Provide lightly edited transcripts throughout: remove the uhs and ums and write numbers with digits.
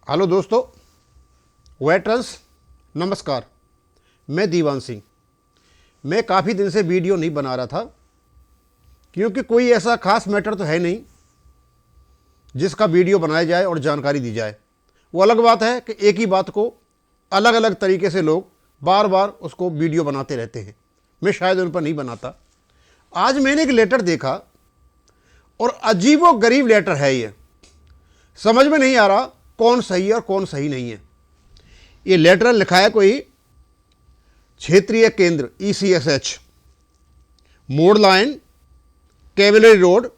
Hello दोस्तों, veterans नमस्कार। मैं दीवान सिंह। मैं काफ़ी दिन से वीडियो नहीं बना रहा था क्योंकि कोई ऐसा खास मैटर तो है नहीं जिसका वीडियो बनाया जाए और जानकारी दी जाए। वो अलग बात है कि एक ही बात को अलग अलग तरीके से लोग बार बार उसको वीडियो बनाते रहते हैं। मैं शायद उन पर नहीं बनाता। आज मैंने एक लेटर देखा और अजीबो गरीब लेटर है ये। समझ में नहीं आ रहा कौन सही है और कौन सही नहीं है। ये लेटर लिखा है कोई क्षेत्रीय केंद्र ECSH, मोड़ line, cavalry road,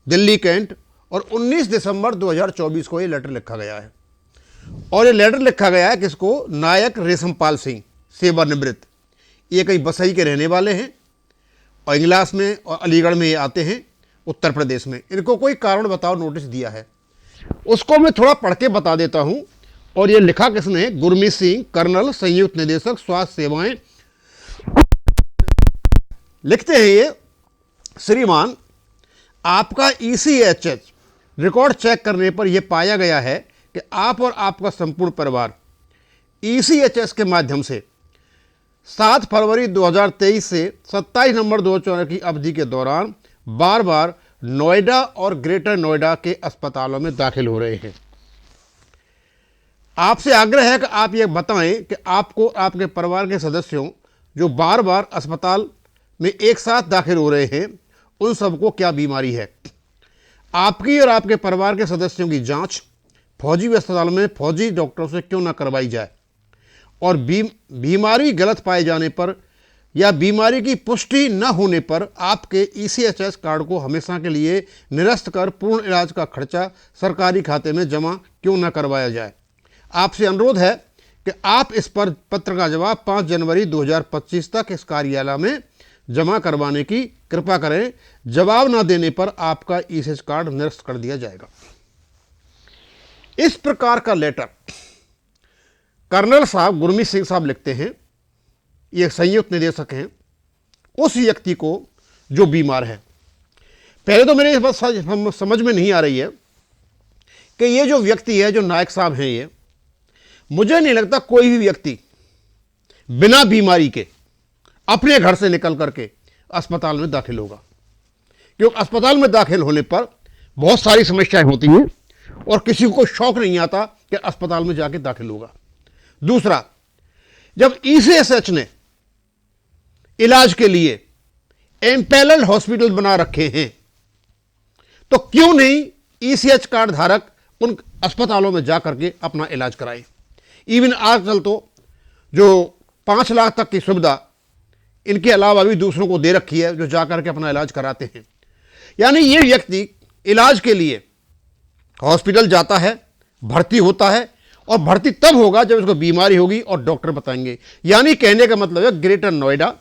Delhi cantt, और 19 दिसंबर 2024 को ये लेटर लिखा गया है। और ये लेटर लिखा गया है किसको? नायक रेशमपाल सिंह, सेवानिवृत्त। ये कहीं बसई के रहने वाले हैं और इंग्लास में और अलीगढ़ में ये आते हैं, उत्तर प्रदेश में। इनको कोई कारण बताओ नोटिस दिया है, उसको मैं थोड़ा पढ़ के बता देता हूं। और ये लिखा किसने? गुरमीत सिंह, कर्नल, संयुक्त निदेशक स्वास्थ्य सेवाएं। लिखते हैं ये, श्रीमान, आपका ECHH रिकॉर्ड चेक करने पर यह पाया गया है कि आप और आपका संपूर्ण परिवार ECHS के माध्यम से 7 फरवरी 2023 से 27 नवंबर 2024 की अवधि के दौरान बार बार नोएडा और ग्रेटर नोएडा के अस्पतालों में दाखिल हो रहे हैं। आपसे आग्रह है कि आप यह बताएं कि आपको आपके परिवार के सदस्यों जो बार बार अस्पताल में एक साथ दाखिल हो रहे हैं, उन सबको क्या बीमारी है। आपकी और आपके परिवार के सदस्यों की जांच फौजी अस्पताल में फौजी डॉक्टरों से क्यों ना करवाई जाए, और बीमारी गलत पाए जाने पर या बीमारी की पुष्टि न होने पर आपके ECHS कार्ड को हमेशा के लिए निरस्त कर पूर्ण इलाज का खर्चा सरकारी खाते में जमा क्यों न करवाया जाए। आपसे अनुरोध है कि आप इस पर पत्र का जवाब 5 जनवरी 2025 तक इस कार्यालय में जमा करवाने की कृपा करें। जवाब न देने पर आपका ECHS कार्ड निरस्त कर दिया जाएगा। इस प्रकार का लेटर कर्नल साहब गुरमीत सिंह साहब लिखते हैं। ये संयुक्त निदेशक हैं उस व्यक्ति को जो बीमार है। पहले तो मेरे इस बात समझ में नहीं आ रही है कि ये जो व्यक्ति है, जो नायक साहब हैं, ये मुझे नहीं लगता कोई भी व्यक्ति बिना बीमारी के अपने घर से निकल करके अस्पताल में दाखिल होगा, क्योंकि अस्पताल में दाखिल होने पर बहुत सारी समस्याएं होती हैं और किसी को शौक नहीं आता कि अस्पताल में जाके दाखिल होगा। दूसरा, जब ECHS ने इलाज के लिए एम्पैनल्ड हॉस्पिटल बना रखे हैं, तो क्यों नहीं ECHS कार्ड धारक उन अस्पतालों में जाकर के अपना इलाज कराए। इवन आजकल तो जो 5 लाख तक की सुविधा इनके अलावा भी दूसरों को दे रखी है, जो जाकर के अपना इलाज कराते हैं। यानी ये व्यक्ति इलाज के लिए हॉस्पिटल जाता है, भर्ती होता है, और भर्ती तब होगा जब इसको बीमारी होगी और डॉक्टर बताएंगे। यानी कहने का मतलब है ग्रेटर नोएडा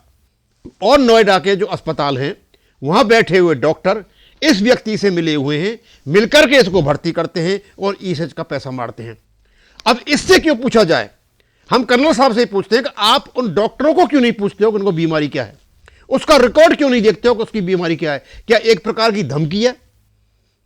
और नोएडा के जो अस्पताल हैं, वहां बैठे हुए डॉक्टर इस व्यक्ति से मिले हुए हैं, मिलकर के इसको भर्ती करते हैं और ECHS का पैसा मारते हैं। अब इससे क्यों पूछा जाए? हम कर्नल साहब से पूछते हैं कि आप उन डॉक्टरों को क्यों नहीं पूछते हो कि उनको बीमारी क्या है, उसका रिकॉर्ड क्यों नहीं देखते हो कि उसकी बीमारी क्या है। क्या एक प्रकार की धमकी है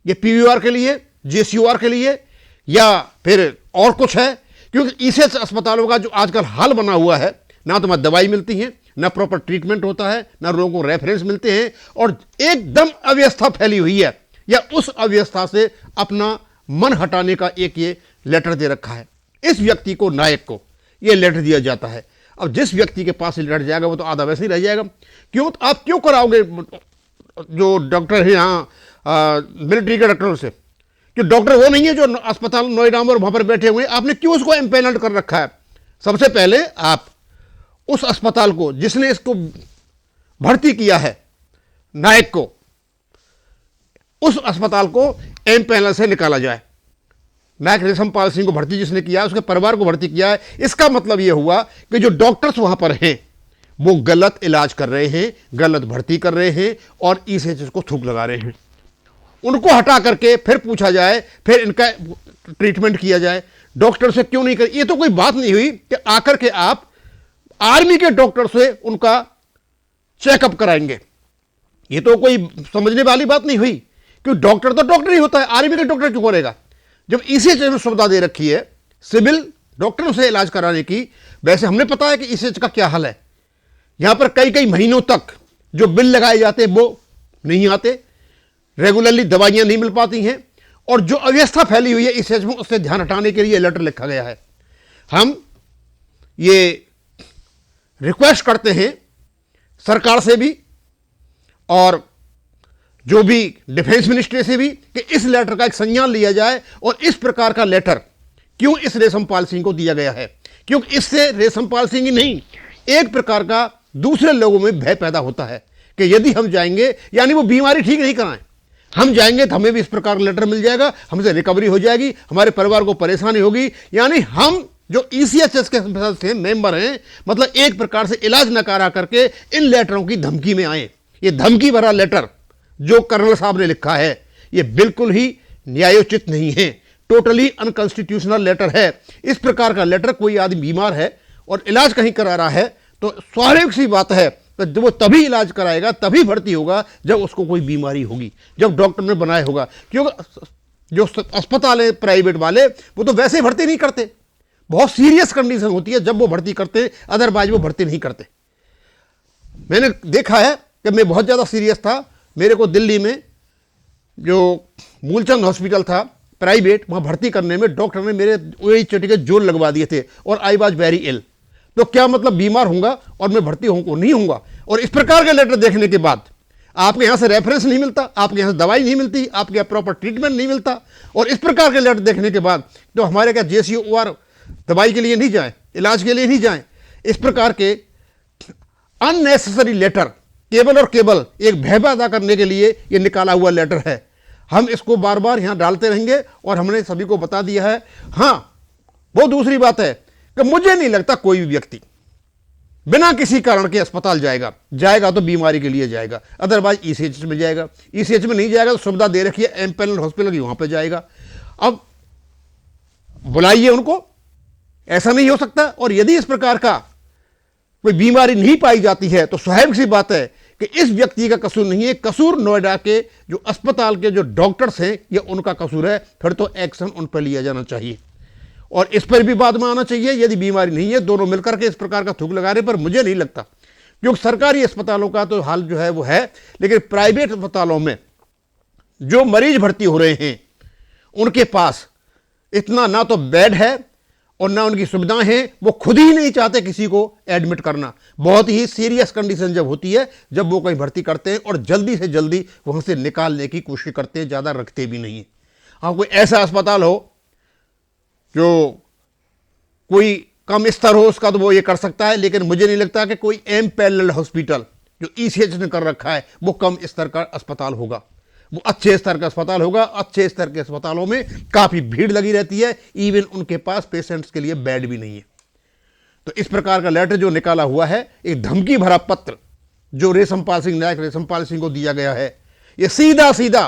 ये PVR के लिए, JCOR के लिए, या फिर और कुछ है? क्योंकि ECHS अस्पतालों का जो आजकल हाल बना हुआ है, ना तो दवाई मिलती है, ना प्रॉपर ट्रीटमेंट होता है, ना लोगों को रेफरेंस मिलते हैं, और एकदम अव्यवस्था फैली हुई है। या उस अव्यवस्था से अपना मन हटाने का एक ये लेटर दे रखा है। इस व्यक्ति को, नायक को, ये लेटर दिया जाता है। अब जिस व्यक्ति के पास लेटर जाएगा वो तो आधा वैसे ही रह जाएगा। क्यों? आप क्यों कराओगे जो डॉक्टर है यहाँ मिलिट्री के डॉक्टरों से? कि डॉक्टर वो नहीं है जो अस्पताल नोएडा में और वहां पर बैठे हुए हैं। आपने क्यों उसको एम्पैनल्ड कर रखा है? सबसे पहले आप उस अस्पताल को, जिसने इसको भर्ती किया है, नायक को, उस अस्पताल को एम्पैनल से निकाला जाए। नायक रेशमपाल सिंह को भर्ती जिसने किया है, उसके परिवार को भर्ती किया है। इसका मतलब यह हुआ कि जो डॉक्टर्स वहां पर हैं वो गलत इलाज कर रहे हैं, गलत भर्ती कर रहे हैं और ECHS को थूक लगा रहे हैं। उनको हटा करके फिर पूछा जाए, फिर इनका ट्रीटमेंट किया जाए। डॉक्टर से क्यों नहीं कर? ये तो कोई बात नहीं हुई कि आकर के आप आर्मी के डॉक्टर से उनका चेकअप कराएंगे। ये तो कोई समझने वाली बात नहीं हुई। क्योंकि डॉक्टर तो डॉक्टर ही होता है, आर्मी का डॉक्टर क्यों करेगा? जब इसी चीज में सुविधा दे रखी है सिविल डॉक्टरों से इलाज कराने की। वैसे हमने पता है कि ईसीएच का क्या हाल है, यहां पर कई कई महीनों तक जो बिल लगाए जाते हैं वो नहीं आते, रेगुलरली दवाइयां नहीं मिल पाती हैं, और जो अव्यवस्था फैली हुई है ईसीएच में उससे ध्यान हटाने के लिए लेटर लिखा गया है। हम ये रिक्वेस्ट करते हैं सरकार से भी और जो भी डिफेंस मिनिस्ट्री से भी कि इस लेटर का एक संज्ञान लिया जाए और इस प्रकार का लेटर क्यों इस रेशमपाल सिंह को दिया गया है, क्योंकि इससे रेशमपाल सिंह ही नहीं, एक प्रकार का दूसरे लोगों में भय पैदा होता है कि यदि हम जाएंगे, यानी वो बीमारी ठीक नहीं कराएं, हम जाएंगे तो हमें भी इस प्रकार का लेटर मिल जाएगा, हमसे रिकवरी हो जाएगी, हमारे परिवार को परेशानी होगी। यानी हम जो ईसीएचएस के सदस्य मेंबर हैं, मतलब एक प्रकार से इलाज न करा करके इन लेटरों की धमकी में आए। ये धमकी भरा लेटर जो कर्नल साहब ने लिखा है ये बिल्कुल ही न्यायोचित नहीं है, टोटली अनकॉन्स्टिट्यूशनल लेटर है। इस प्रकार का लेटर, कोई आदमी बीमार है और इलाज कहीं करा रहा है तो स्वाभाविक सी बात है तो वो तभी इलाज कराएगा, तभी भर्ती होगा जब उसको कोई बीमारी होगी, जब डॉक्टर ने बनाया होगा। क्योंकि जो अस्पताल है प्राइवेट वाले वो तो वैसे भर्ती नहीं करते, बहुत सीरियस कंडीशन होती है जब वो भर्ती करते हैं, अदरवाइज वो भर्ती नहीं करते। मैंने देखा है कि मैं बहुत ज़्यादा सीरियस था, मेरे को दिल्ली में जो मूलचंद हॉस्पिटल था प्राइवेट, वहाँ भर्ती करने में डॉक्टर ने मेरे वही चोटी के जोर लगवा दिए थे और आई वाज वेरी इल। तो क्या मतलब बीमार होऊंगा और मैं भर्ती नहीं होऊंगा? और इस प्रकार के लेटर देखने के बाद आपके यहाँ से रेफरेंस नहीं मिलता, आपके यहाँ से दवाई नहीं मिलती, आपके यहाँ प्रॉपर ट्रीटमेंट नहीं मिलता, और इस प्रकार के लेटर देखने के बाद तो हमारे क्या JCOR दवाई के लिए नहीं जाएं, इलाज के लिए नहीं जाएं। इस प्रकार के अननेसेसरी लेटर केवल और केवल एक भय पैदा करने के लिए ये निकाला हुआ लेटर है। हम इसको बार बार यहाँ डालते रहेंगे और हमने सभी को बता दिया है। हाँ, वो दूसरी बात है कि मुझे नहीं लगता कोई भी व्यक्ति बिना किसी कारण के अस्पताल जाएगा तो बीमारी के लिए जाएगा, अदरवाइज ईसीएच में जाएगा। ईसीएच में नहीं जाएगा तो सुविधा दे रखी है एमपैनल हॉस्पिटल की, वहां पे जाएगा। अब बुलाइए उनको, ऐसा नहीं हो सकता। और यदि इस प्रकार का कोई बीमारी नहीं पाई जाती है तो स्वाभाविक सी बात है कि इस व्यक्ति का कसूर नहीं है, कसूर नोएडा के जो अस्पताल के जो डॉक्टर्स हैं ये उनका कसूर है। फिर तो एक्शन उन पर लिया जाना चाहिए और इस पर भी बाद में आना चाहिए। यदि बीमारी नहीं है, दोनों मिलकर के इस प्रकार का थूक लगाने पर मुझे नहीं लगता, क्योंकि सरकारी अस्पतालों का तो हाल जो है वो है, लेकिन प्राइवेट अस्पतालों में जो मरीज भर्ती हो रहे हैं उनके पास इतना ना तो बेड है और ना उनकी सुविधाएं हैं, वो खुद ही नहीं चाहते किसी को एडमिट करना। बहुत ही सीरियस कंडीशन जब होती है, जब वो कहीं भर्ती करते हैं और जल्दी से जल्दी वहां से निकालने की कोशिश करते हैं, ज़्यादा रखते भी नहीं है। हाँ, कोई ऐसा अस्पताल हो जो कोई कम स्तर हो उसका तो वो ये कर सकता है, लेकिन मुझे नहीं लगता कि कोई एमपैनल्ड हॉस्पिटल जो ईसीएच ने कर रखा है वो कम स्तर का अस्पताल होगा। वो अच्छे स्तर का अस्पताल होगा। अच्छे स्तर के अस्पतालों में काफ़ी भीड़ लगी रहती है, इवन उनके पास पेशेंट्स के लिए बेड भी नहीं है। तो इस प्रकार का लेटर जो निकाला हुआ है, एक धमकी भरा पत्र जो रेशमपाल सिंह, नायक रेशमपाल सिंह को दिया गया है, ये सीधा सीधा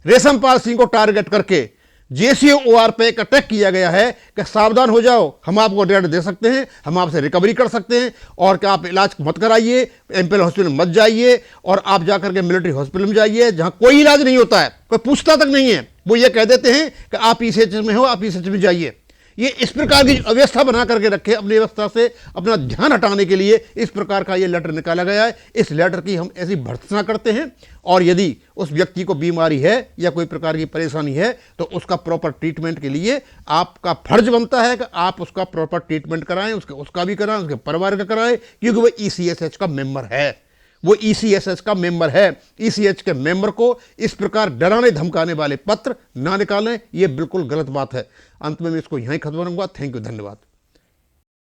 रेशमपाल सिंह को टारगेट करके JCOR पे एक अटैक किया गया है कि सावधान हो जाओ, हम आपको डेट दे सकते हैं, हम आपसे रिकवरी कर सकते हैं, और कि आप इलाज मत कराइए, एमपीएल हॉस्पिटल में मत जाइए, और आप जाकर के मिलिट्री हॉस्पिटल में जाइए जहां कोई इलाज नहीं होता है, कोई पूछता तक नहीं है। वो ये कह देते हैं कि आप ईसीएच में हो, आप ईसीएच में जाइए। ये इस प्रकार की अव्यवस्था बना करके रखे, अपनी व्यवस्था से अपना ध्यान हटाने के लिए इस प्रकार का ये लेटर निकाला गया है। इस लेटर की हम ऐसी भर्त्सना करते हैं, और यदि उस व्यक्ति को बीमारी है या कोई प्रकार की परेशानी है तो उसका प्रॉपर ट्रीटमेंट के लिए आपका फर्ज बनता है कि आप उसका प्रॉपर ट्रीटमेंट कराएं, उसका भी कराएं, उसके परिवार का कराएं, क्योंकि वो ECHS का मेंबर है। वो ECHS का मेंबर है। ECH के मेंबर को इस प्रकार डराने धमकाने वाले पत्र ना निकालें, ये बिल्कुल गलत बात है। अंत में मैं इसको यहीं खत्म करूंगा। थैंक यू, धन्यवाद।